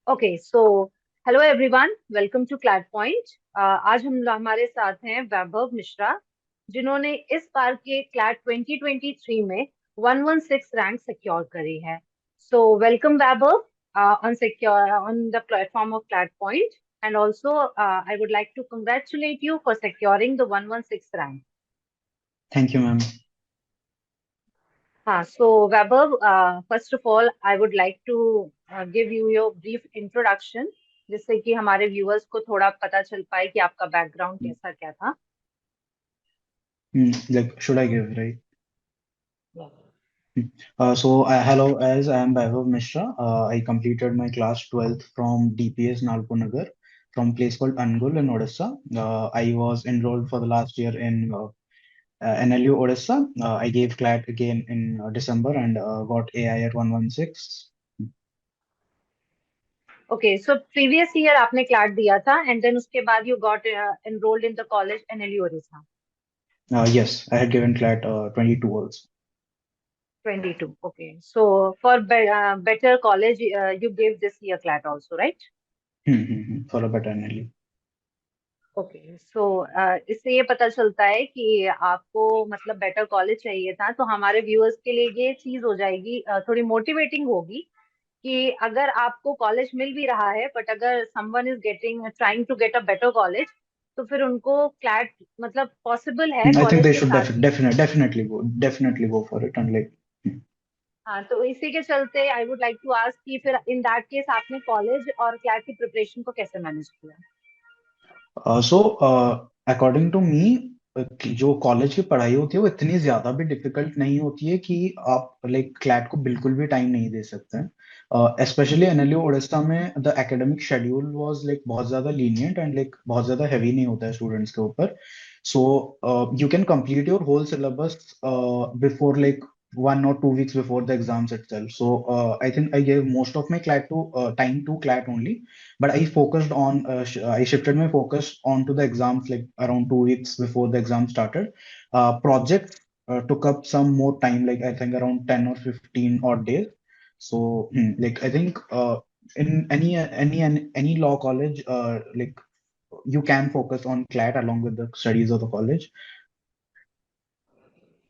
Okay so hello everyone, welcome to CLAT point. आज हमारे साथ हैं वैभव मिश्रा, जिन्होंने इस बार के क्लैट 2023 में 116 रैंक सिक्योर करी है। So welcome Vaibhav on secure on the platform of CLAT point, and also I would like to congratulate you for securing the 116 rank. Thank you, ma'am. हाँ, so Vaibhav, first of all I would like to give you your brief introduction, जिससे कि हमारे viewers को थोड़ा पता चल पाए कि आपका बैकग्राउंड कैसा क्या था। Like, should I give, right? Yeah. Hello, as I am Baibhav Mishra. I completed my class 12th from DPS Nalpur from place called Angul in Odissa. I was enrolled for the last year in NLU Odissa. I gave CLAT again in December and got AI at 116. Okay, so previous year आपने CLAT दिया था and then उसके बाद you got enrolled in the college NLU Odisha. Yes, I had given CLAT 22 also. 22, okay, so for better college you give this year CLAT also, right? For a better NLU. Okay, so इससे ये पता चलता है कि आपको मतलब better college चाहिए था, तो हमारे व्यूअर्स के लिए ये चीज हो जाएगी, थोड़ी मोटिवेटिंग होगी कि अगर आपको कॉलेज मिल भी रहा है बट अगर someone is getting trying to get a better college, तो फिर उनको क्लैट मतलब पॉसिबल है I think कॉलेज they के should साथ ही। definitely go for it and like. हाँ, तो इसी के चलते I would like to ask कि फिर इन दैट केस आपने कॉलेज और क्लैट की प्रिपरेशन को कैसे मैनेज किया? अकॉर्डिंग टू मी, जो कॉलेज की पढ़ाई होती है वो इतनी ज्यादा भी डिफिकल्ट नहीं होती है कि आप लाइक क्लैट को बिल्कुल भी टाइम नहीं दे सकते हैं। स्पेशली एनएलयू ओडिशा में the academic schedule was like बहुत ज्यादा लीनियंट एंड लाइक बहुत ज्यादा हैवी नहीं होता है स्टूडेंट्स के ऊपर। So you can complete your whole syllabus before like 1 or 2 weeks before the exams itself. So I think I gave most of my CLAT to time to CLAT only, but I focused on I shifted my focus onto the exams like around 2 weeks before the exam started. Projects took up some more time, like I think around 10 or 15 odd days. So like I think in any law college, like you can focus on CLAT along with the studies of the college.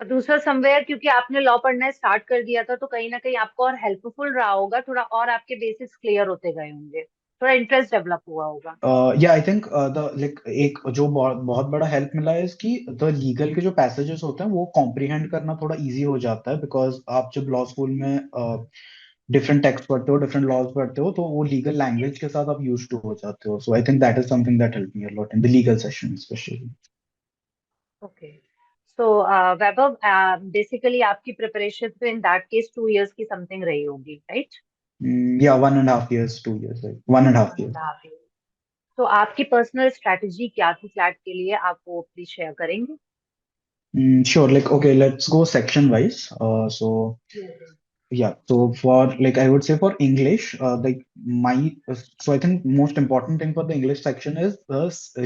और दूसरा somewhere क्योंकि आपने law पढ़ना start कर दिया था, तो कहीं ना कहीं आपको और हेल्पफुल रहा होगा, थोड़ा और आपके बेसिक्स क्लियर होते गए होंगे, थोड़ा इंटरेस्ट डेवलप हुआ होगा। या आई थिंक द लाइक एक जो बहुत बहुत बड़ा हेल्प मिला है इसकी, द लीगल के जो पैसेजेस होते हैं वो कॉम्प्रिहेंड करना थोड़ा इजी हो जाता है, बिकॉज आप जब लॉ स्कूल में डिफरेंट टेक्स्ट पढ़ते हो, डिफरेंट लॉज पढ़ते हो, तो वो लीगल लैंग्वेज के साथ आप यूज टू हो जाते हो। So I think that is something that help me a lot in the legal session specially. Okay, so Vaibhav, basically आपकी प्रिपरेशन तो इन दैट केस 2 इयर्स की समथिंग रही होगी, राइट? या 1.5 years, 2 years, like 1.5 years. तो आपकी पर्सनल स्ट्रेटजी क्या थी फ्लैट के लिए, आप वो प्लीज शेयर करेंगे? Sure, like okay, let's go section wise. Yeah, so for like I would say for English, like so I think most important thing for the English section is the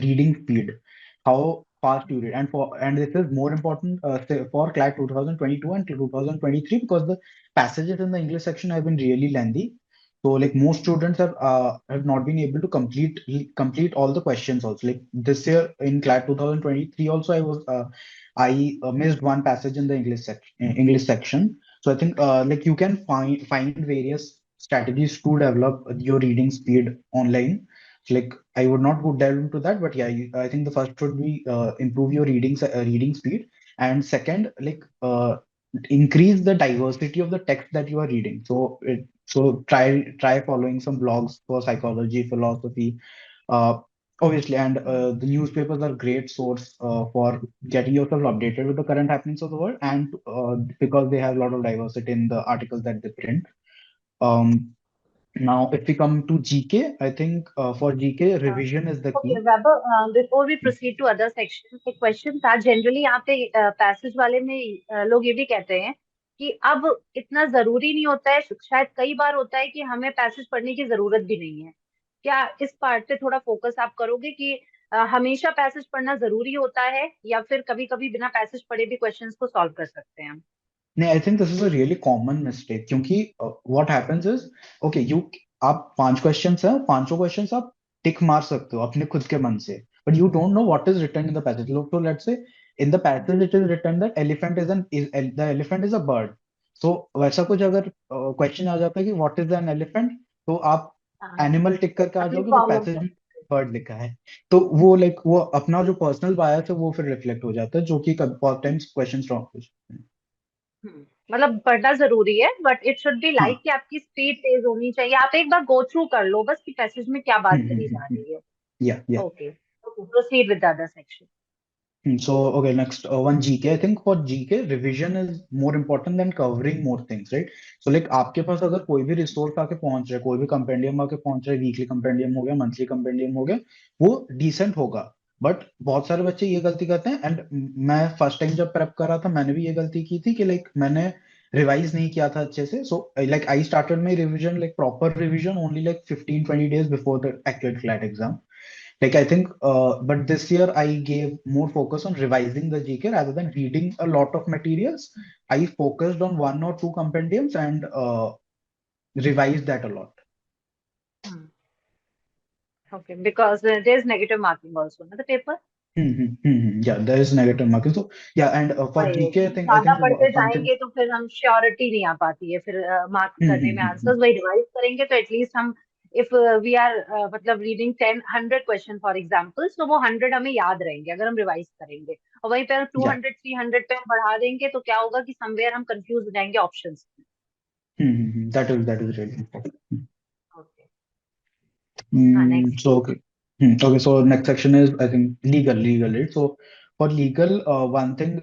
reading speed, how fast you read, and this is more important say for CLAT 2022 and 2023 because the passages in the English section have been really lengthy. So like most students have not been able to complete all the questions also. Like this year in CLAT 2023 also I missed one passage in the English section. So I think like you can find various strategies to develop your reading speed online. So, like I would not go delve into that, but yeah, I think the first should be improve your reading speed, and second, like increase the diversity of the text that you are reading. So try following some blogs for psychology, philosophy, uh, obviously, and the newspapers are great source for getting yourself updated with the current happenings of the world, and because they have a lot of diversity in the articles that they print. Um, Now, if we come to GK, I think for GK, revision is the okay key. Vaibhav, before we proceed to other section, एक question था generally यहाँ पे passage वाले में। लोग ये भी कहते हैं कि अब इतना जरूरी नहीं होता है, शायद कई बार होता है कि हमें पैसेज पढ़ने की जरूरत भी नहीं है। क्या इस पार्ट पे थोड़ा फोकस आप करोगे कि हमेशा पैसेज पढ़ना जरूरी होता है, या फिर कभी कभी बिना पैसेज पढ़े भी क्वेश्चंस को सॉल्व कर सकते हैं हम? No, I think this is a really common mistake. क्योंकि what happens is, okay, आप 5 क्वेश्चंस है, पांचों क्वेश्चंस आप टिक मार सकते हो अपने खुद के मन से, but you don't know what is written in the passage. तो let's say in the passage it is written that elephant is the elephant is a bird. So वैसा कुछ अगर क्वेश्चन आ जाता है कि व्हाट इज एन एलिफेंट, तो आप हाँ, एनिमल टिक करके आ अपनी जाओगे, बट कॉमन पैसेज में सेंस। बर्ड लिखा है. तो वो लाइक वो अपना जो पर्सनल बायस है वो फिर रिफ्लेक्ट हो जाता है, जो कि बहुत टाइम्स क्वेश्चन रॉन्ग हो जाते हैं. मतलब पढ़ना जरूरी है, but it should be like हाँ. कि आपकी स्पीड तेज होनी चाहिए, आप एक बार गो थ्रू कर लो बस कि पैसेज में क्या बात करी जा हम्म. रही है। या या. Okay, okay, proceed with the other section. So, okay, next one GK. I think for GK, revision is more important than covering more things, right? So, like आपके पास अगर कोई भी रिसोर्स आके पहुंच रहा है, कोई भी कंपेंडियम आके पहुंच रहा है, वीकली कंपेंडियम हो गया, मंथली कंपेंडियम हो गया, वो डिसेंट होगा. बट बहुत सारे बच्चे ये गलती करते हैं, एंड मैं फर्स्ट टाइम जब प्रेप कर रहा था मैंने भी ये गलती की थी कि लाइक मैंने रिवाइज नहीं किया था अच्छे से. So like I started my revision, like proper revision only like 15-20 days before the actual flat exam. Like I think, but this year I gave more focus on revising the GK rather than reading a lot of materials. I focused on one or two compendiums and revised that a lot. Okay, because there is negative marking also ना the paper. Yeah, there is negative marking. So yeah, and for वही है GK, कि I ज्यादा think पढ़ते one thing. जाएंगे तो फिर हम श्योरिटी नहीं आ पाती है फिर मार्क Hmm, करने hmm, में hmm, hmm. आंसर्स, वही रिवाइज करेंगे तो एटलीस्ट हम इफ वी आर मतलब रीडिंग 10 100 क्वेश्चन फॉर एग्जाम्पल, तो वो 100 हमें याद रहेंगे अगर हम रिवाइज करेंगे। और वहीं पे टू Yeah. हंड्रेड 300 पे हम बढ़ा देंगे तो क्या होगा कि समवेयर हम कंफ्यूज हो जाएंगे options. That is really important. Okay, हाँ next. So okay. Okay, so next section is I think legal, right? So for legal, one thing,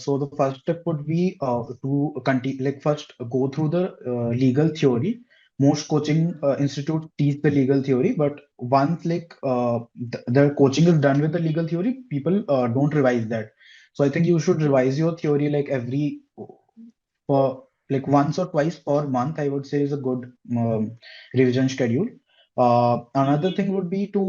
so the first step would be to continue, like first go through the legal theory. Most coaching institutes teach the legal theory, but once like the coaching is done with the legal theory, people don't revise that. So I think you should revise your theory like every for like once or twice per month, I would say is a good revision schedule. Another thing would be to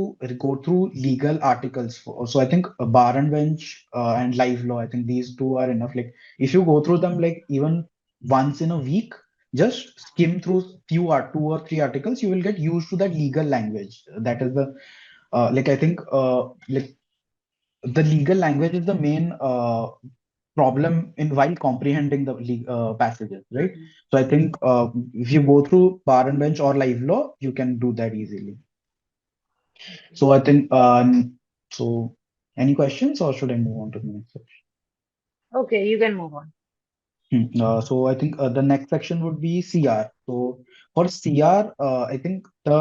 go through legal articles. So I think bar and bench and live law, I think these two are enough. Like if you go through them like even once in a week, just skim through two or three articles, you will get used to that legal language. That is the like I think like the legal language is the main problem in while comprehending the passages, right? So I think if you go through bar and bench or live law, you can do that easily. So I think so. Any questions, or should I move on to the next section? Okay, you can move on. So I think the next section would be CR. So for CR, I think the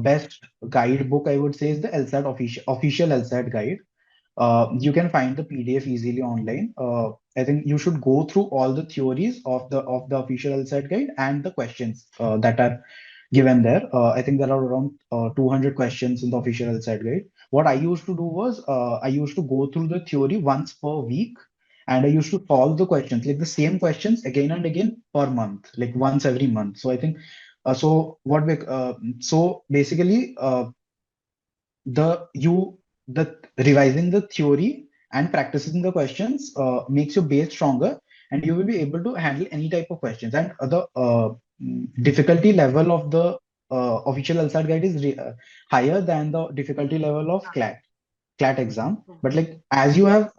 best guidebook I would say is the LSAT official LSAT guide. You can find the PDF easily online. I think you should go through all the theories of the official LSAT guide and the questions that are given there. I think there are around 200 questions in the official LSAT guide. What I used to do was I used to go through the theory once per week, and I used to solve the questions like the same questions again and again per month, like once every month. So I think so basically the revising the theory and practicing the questions makes your base stronger, and you will be able to handle any type of questions. And the difficulty level of the official LSAT guide is higher than the difficulty level of CLAT exam. But like as you have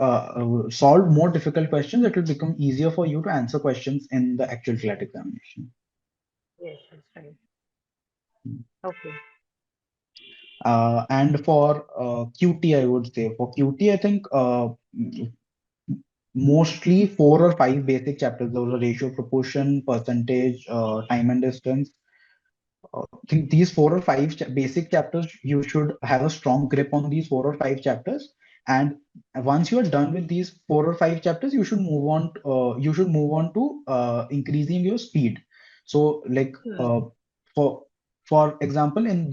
solved more difficult questions, it will become easier for you to answer questions in the actual CLAT examination. Yes, right. Okay. And for QT, I would say for QT, I think mostly 4 or 5 basic chapters. Those are ratio, proportion, percentage, time and distance. I think these 4 or 5 basic chapters, you should have a strong grip on these 4 or 5 chapters. And once you are done with these 4 or 5 chapters, you should move on. You should move on to increasing your speed. So, like for for example, in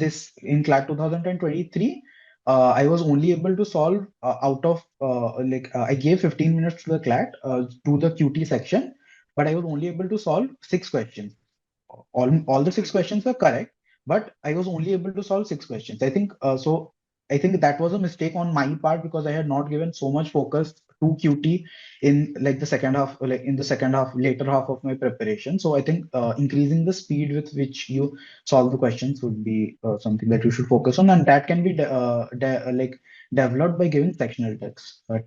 CLAT 2023, I was only able to solve out of I gave 15 minutes to the CLAT to the QT section, but I was only able to solve 6 questions. All the 6 questions were correct, but I was only able to solve 6 questions. I think that was a mistake on my part because I had not given so much focus too QT in like the second half, like in the second half, later half of my preparation. So I think increasing the speed with which you solve the questions would be something that you should focus on, and that can be like developed by giving sectional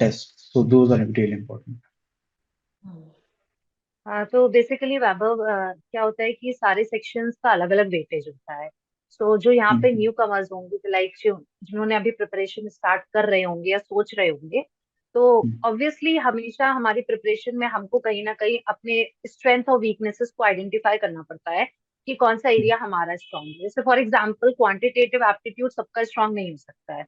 tests. So those are really important. हाँ, तो basically वैभव क्या होता है कि सारे sections का अलग अलग वेटेज होता है। सो जो यहाँ पे Mhm. न्यू कमर्स होंगे, तो लाइक जिन्होंने अभी प्रिपरेशन स्टार्ट कर रहे होंगे या सोच रहे होंगे, तो Mhm. ऑब्वियसली हमेशा हमारी प्रिपरेशन में हमको कहीं ना कहीं अपने स्ट्रेंथ और वीकनेसेस को आइडेंटिफाई करना पड़ता है कि कौन सा एरिया हमारा स्ट्रांग है। जैसे फॉर एग्जांपल क्वांटिटेटिव एप्टीट्यूड सबका स्ट्रांग नहीं हो सकता है।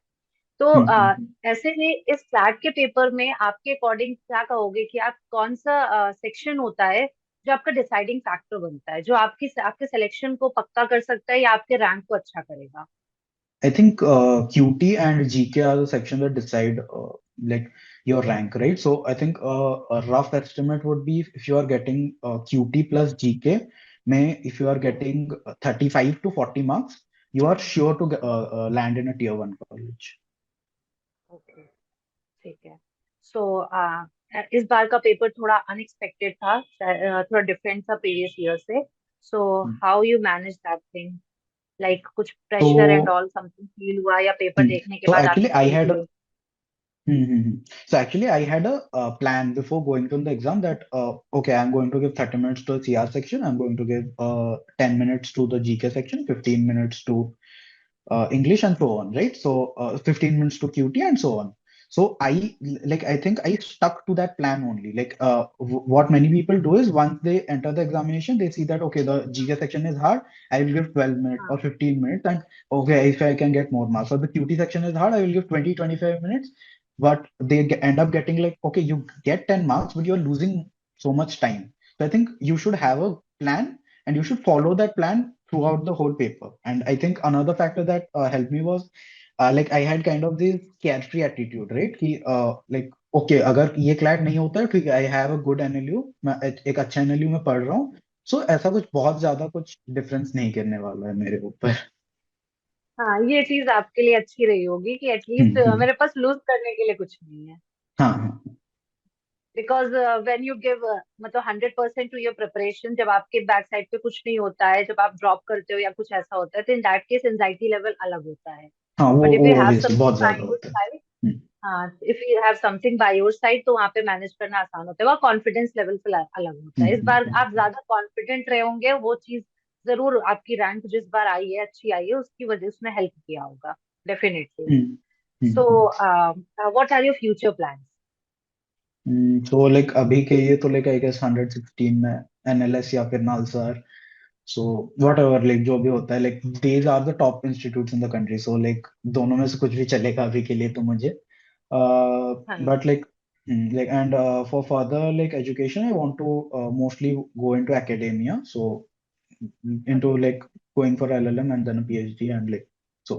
तो Mhm. ऐसे में इस क्लैट के पेपर में आपके अकॉर्डिंग क्या कहोगे कि आप कौन सा सेक्शन होता है जो आपका डिसाइडिंग फैक्टर बनता है, जो आपके सिलेक्शन को पक्का कर सकता है या आपके रैंक को अच्छा करेगा? I think QT and GK are the section that decide like your rank, right? So I think a rough estimate would be if you are getting QT plus GK, if you are getting 35 to 40 marks, you are sure to land in a tier one college. Okay, ठीक है। सो इस बार का paper थोड़ा unexpected था, थोड़ा different था previous year से। So Hmm. How you manage that thing? Like कुछ pressure and So, all something feel हुआ, या पेपर hmm. देखने के so बाद actually, आपकी I सही had feeling? Mm-hmm. So actually, I had a plan before going to the exam that okay, I'm going to give 30 minutes to the CR section. I'm going to give 10 minutes to the GK section, 15 minutes to English, and so on, right? So 15 minutes to QT and so on. So I think I stuck to that plan only. Like what many people do is once they enter the examination, they see that okay, the GK section is hard. I will give 12 minutes or हाँ 15 minutes, and okay, if I can get more marks. Or the QT section is hard, I will give 20, 25 minutes. But they end up getting like okay, you get 10 marks, but you're losing so much time. So I think you should have a plan and you should follow that plan throughout the whole paper. And I think another factor that helped me was like I had kind of this carefree attitude, right? कि like okay, अगर ये CLAT नहीं होता है ठीक है, I have a good NLU, मैं एक अच्छा NLU में पढ़ रहा हूँ, सो ऐसा कुछ बहुत ज्यादा कुछ डिफरेंस नहीं करने वाला है मेरे ऊपर. हाँ, ये चीज आपके लिए अच्छी रही होगी कि एटलीस्ट हम्म. मेरे पास लूज करने के लिए कुछ नहीं है। हाँ हाँ. बिकॉज व्हेन यू गिव मतलब 100% टू योर प्रिपरेशन, जब आपके बैक साइड पे कुछ नहीं होता है, जब आप ड्रॉप करते हो या कुछ ऐसा होता है, तो in that case anxiety level अलग होता है। हाँ बट इफ वो यू हैव ऑब्वियसली समथिंग बहुत बाय ज्यादा योर होता है. साइड, हाँ, if you have something by your side, तो वहाँ पे मैनेज करना आसान होता है, वहाँ कॉन्फिडेंस लेवल से अलग होता है। इस बार आप हम्म. ज्यादा कॉन्फिडेंट रहे होंगे, वो चीज जरूर आपकी रैंक जिस बार आई है अच्छी आई है, उसकी वजह उसने हेल्प किया होगा definitely. Hmm. So hmm. What are your future plans? तो लाइक अभी के लिए तो लाइक आई गेस 116 में एनएलएस या फिर NALSAR. So whatever like जो भी होता है like these are the top institutes in the country. So like दोनों में से कुछ भी चलेगा अभी के लिए तो मुझे. हाँ, but like and for further like education I want to mostly go into academia, so into okay like going for LLM and then a PhD and like so.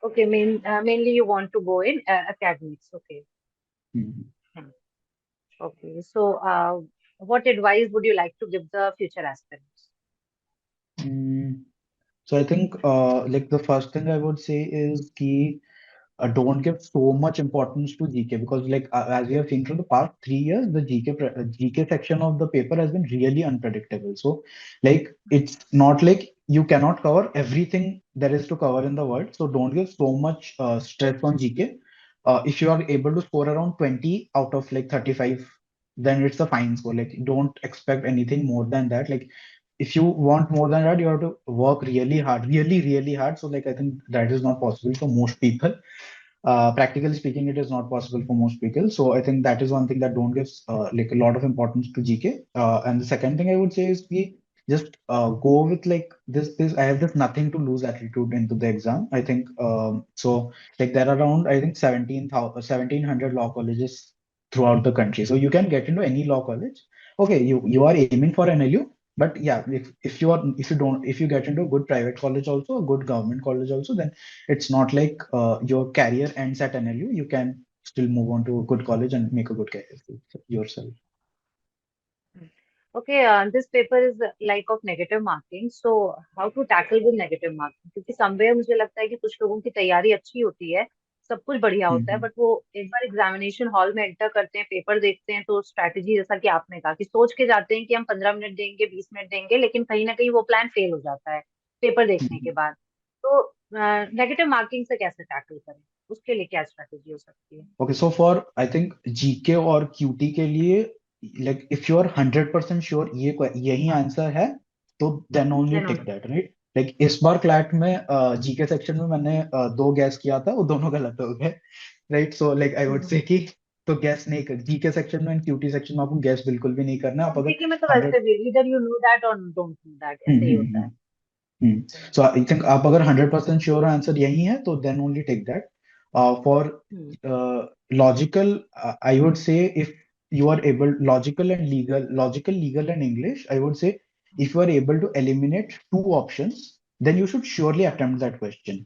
Okay, mainly you want to go in academics, okay. Hmm. Okay, so what advice would you like to give the future aspirants? Hmm. So I think like the first thing I would say is key don't give so much importance to GK because like as we have seen from the past 3 years, the GK section of the paper has been really unpredictable. So like it's not like you cannot cover everything there is to cover in the world. So don't give so much stress on GK. If you are able to score around 20 out of like 35, then it's a fine score. Like don't expect anything more than that. Like if you want more than that, you have to work really hard, really, really hard. So like I think that is not possible for most people. Practically speaking, it is not possible for most people. So I think that is one thing that don't give like a lot of importance to GK. And the second thing I would say is just go with like this. I have this nothing to lose attitude into the exam. I think so. Like there are around I think 1,700 law colleges throughout the country. So you can get into any law college. Okay, you are aiming for NLU, but yeah, if you get into a good private college also, a good government college also, then it's not like your career ends at NLU. You can still move on to a good college and make a good career for yourself. Okay, this paper is like of negative marking. So how to tackle with negative marking? क्योंकि somewhere मुझे लगता है कि कुछ लोगों की तैयारी अच्छी होती है, सब कुछ बढ़िया होता है, हम्म बट वो एक बार एग्जामिनेशन हॉल में एंटर करते हैं, पेपर देखते हैं, तो स्ट्रैटेजी जैसा कि आपने कहा कि सोच के जाते हैं कि हम 15 मिनट देंगे, 20 मिनट देंगे, लेकिन कहीं ना कहीं वो प्लान फेल हो जाता है पेपर देखने के हम्म। बाद। तो नेगेटिव मार्किंग से कैसे टैकल करें, उसके लिए क्या स्ट्रैटेजी हो सकती है? Okay, so for I think GK और क्यूटी के लिए, like if you are 100% sure ये यही आंसर है, तो then only then tick that, right? Like इस बार क्लैट में जीके सेक्शन में मैंने दो गैस किया था, वो दोनों गलत हो गए, right? So like I would से कि तो गैस नहीं कर, जीके सेक्शन में एंड क्यूटी सेक्शन में आपको गैस बिल्कुल भी नहीं करना है। आप अगर जीके में तो 100। वैसे भी इधर यू नो दैट और डोंट नो दैट, ऐसे ही होता है। सो आई थिंक आप अगर 100% श्योर आंसर यही है, तो then only take that. For hmm. Logical, I would say, if you are able, logical, legal and English, I would say, if you are able to eliminate two options, then you should surely attempt that question.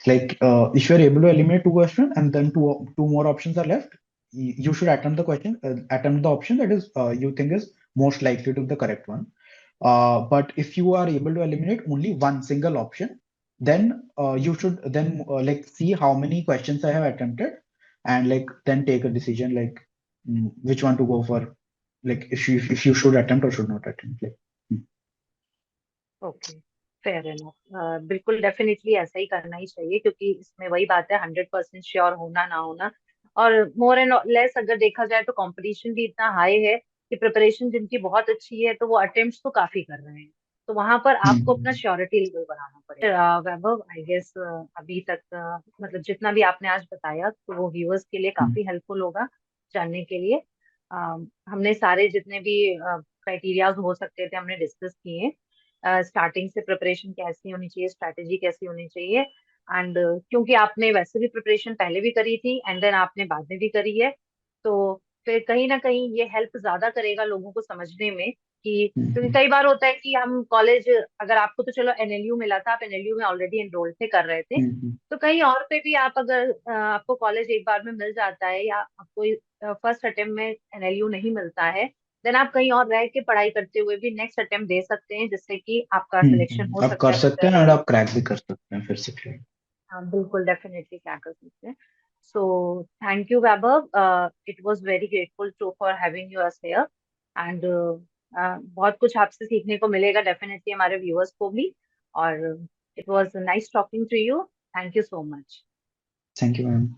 Like, if you are able to eliminate two questions and then two more options are left, you should attempt the option that is, you think is most likely to be the correct one. But if you are able to eliminate only one single option, then you should then like see how many questions I have attempted, and like then take a decision, like which one to go for, like if you should attempt or should not attempt. Like, okay, fair enough. बिल्कुल definitely ऐसा ही करना ही चाहिए, क्योंकि इसमें वही बात है, 100% sure होना ना होना। और मोर एंड लेस अगर देखा जाए तो कंपटीशन भी इतना हाई है कि प्रिपरेशन जिनकी बहुत अच्छी है तो वो अटेम्प्ट्स तो काफी कर रहे हैं, तो वहां पर आपको अपना हम्म श्योरिटी लेवल बढ़ाना पड़ेगा। वैभव, आई गेस अभी तक मतलब जितना भी आपने आज बताया तो वो व्यूअर्स के लिए हम्म काफी हेल्पफुल होगा जानने के लिए। हमने सारे जितने भी क्राइटेरियाज हो सकते थे हमने डिस्कस किए। स्टार्टिंग से प्रिपरेशन कैसी होनी चाहिए, स्ट्रैटेजी कैसी होनी चाहिए, एंड क्योंकि आपने वैसे भी प्रिपरेशन पहले भी करी थी एंड देन आपने बाद में भी करी है, तो फिर कहीं ना कहीं ये हेल्प ज्यादा करेगा लोगों को समझने में कि, क्योंकि हम्म कई बार होता है कि हम कॉलेज, अगर आपको तो चलो एनएलयू मिला था, आप एनएलयू में ऑलरेडी एनरोल्ड थे, कर रहे थे, हम्म तो कहीं और पे भी आप अगर आपको कॉलेज एक बार में मिल जाता है या आपको फर्स्ट अटेम्प्ट में एनएलयू नहीं मिलता है, देन आप कहीं और रह के पढ़ाई करते हुए भी नेक्स्ट अटेम्प्ट दे सकते हैं, जिससे कि आपका सिलेक्शन हो आप कर सकता है सकते बेटर हैं, और कॉलेज। आप क्रैक भी कर सकते हैं फिर से फिर। हाँ बिल्कुल, डेफिनेटली क्या कर सकते हैं। So thank you Vaibhav, it was very grateful to for having you us here, and बहुत कुछ आपसे सीखने को मिलेगा डेफिनेटली, हमारे व्यूअर्स को भी। और it was nice talking to you, thank you so much. Thank you ma'am.